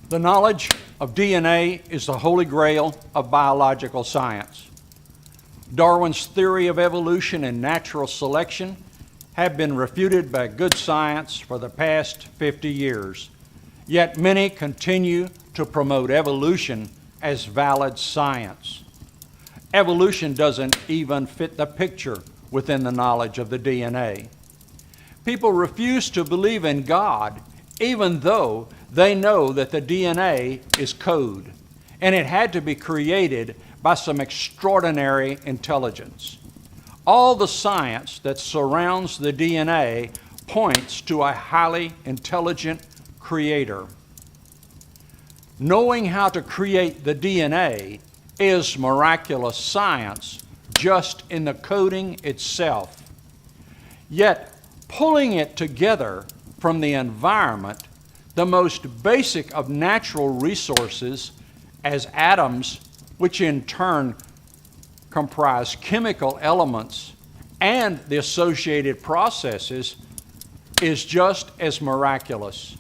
The knowledge of DNA is the holy grail of biological science. Darwin's theory of evolution and natural selection have been refuted by good science for the past 50 years, yet many continue to promote evolution as valid science. Evolution doesn't even fit the picture within the knowledge of the DNA. People refuse to believe in God even though they know that the DNA is code, and it had to be created by some extraordinary intelligence. All the science that surrounds the DNA points to a highly intelligent creator. Knowing how to create the DNA is miraculous science just in the coding itself. Yet, pulling it together from the environment, the most basic of natural resources as atoms, which in turn comprise chemical elements and the associated processes, is just as miraculous.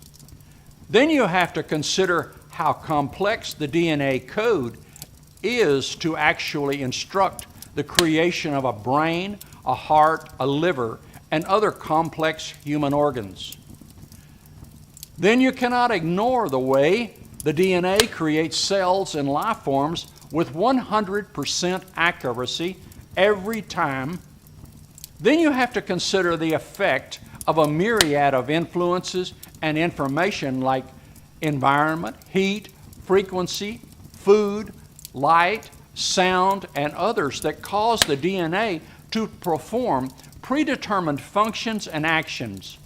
Then you have to consider how complex the DNA code is to actually instruct the creation of a brain, a heart, a liver, and other complex human organs. Then you cannot ignore the way the DNA creates cells and life forms with 100% accuracy every time. Then you have to consider the effect of a myriad of influences and information like environment, heat, frequency, food, light, sound, and others that cause the DNA to perform predetermined functions and actions.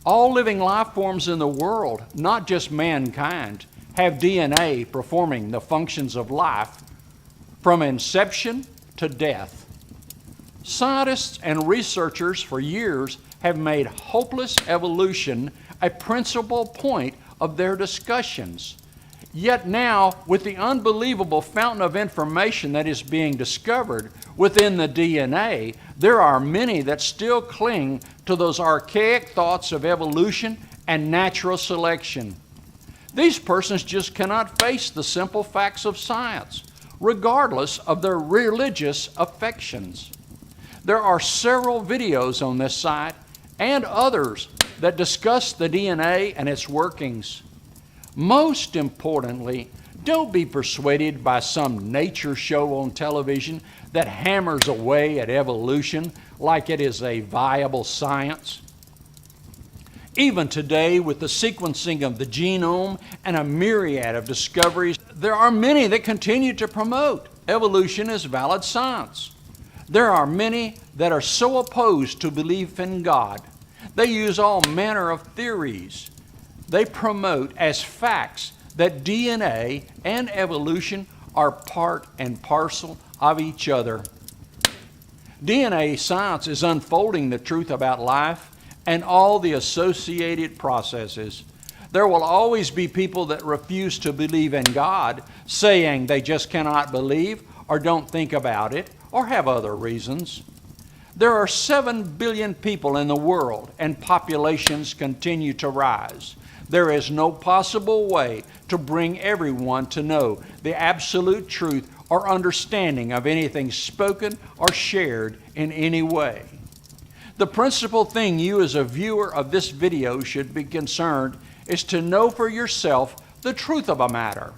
All living life forms in the world, not just mankind, have DNA performing the functions of life from inception to death. Scientists and researchers for years have made hopeless evolution a principal point of their discussions. Yet now, with the unbelievable fountain of information that is being discovered within the DNA, there are many that still cling to those archaic thoughts of evolution and natural selection. These persons just cannot face the simple facts of science, regardless of their religious affections. There are several videos on this site and others that discuss the DNA and its workings. Most importantly, don't be persuaded by some nature show on television that hammers away at evolution like it is a viable science. Even today, with the sequencing of the genome and a myriad of discoveries, there are many that continue to promote evolution as valid science. There are many that are so opposed to belief in God. They use all manner of theories. They promote as facts that DNA and evolution are part and parcel of each other. DNA science is unfolding the truth about life and all the associated processes. There will always be people that refuse to believe in God, saying they just cannot believe or don't think about it or have other reasons. There are 7 billion people in the world, and populations continue to rise. There is no possible way to bring everyone to know the absolute truth or understanding of anything spoken or shared in any way. The principal thing you as a viewer of this video should be concerned is to know for yourself the truth of a matter.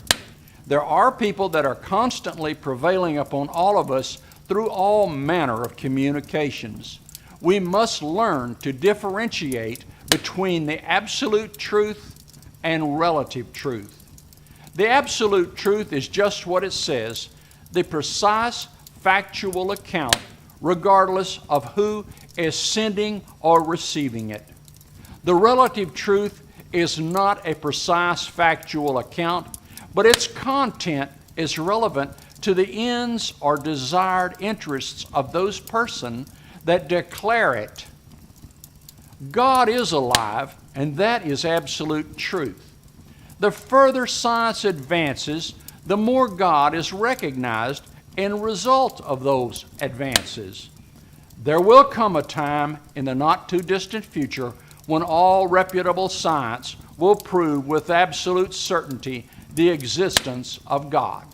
There are people that are constantly prevailing upon all of us through all manner of communications. We must learn to differentiate between the absolute truth and relative truth. The absolute truth is just what it says, the precise factual account, regardless of who is sending or receiving it. The relative truth is not a precise factual account, but its content is relevant to the ends or desired interests of those persons that declare it. God is alive, and that is absolute truth. The further science advances, the more God is recognized in result of those advances. There will come a time in the not too distant future when all reputable science will prove with absolute certainty the existence of God.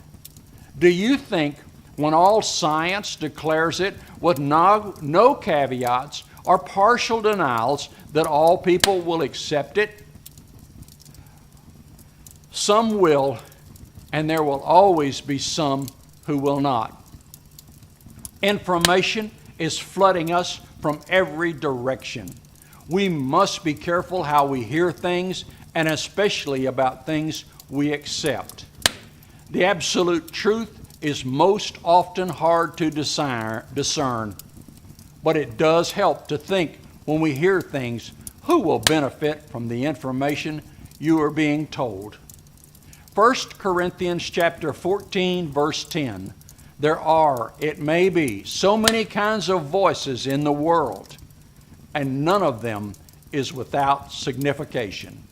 Do you think when all science declares it with no caveats or partial denials that all people will accept it? Some will, and there will always be some who will not. Information is flooding us from every direction. We must be careful how we hear things, and especially about things we accept. The absolute truth is most often hard to discern, but it does help to think when we hear things, who will benefit from the information you are being told? 1 Corinthians chapter 14, verse 10. There are, it may be, so many kinds of voices in the world, and none of them is without signification.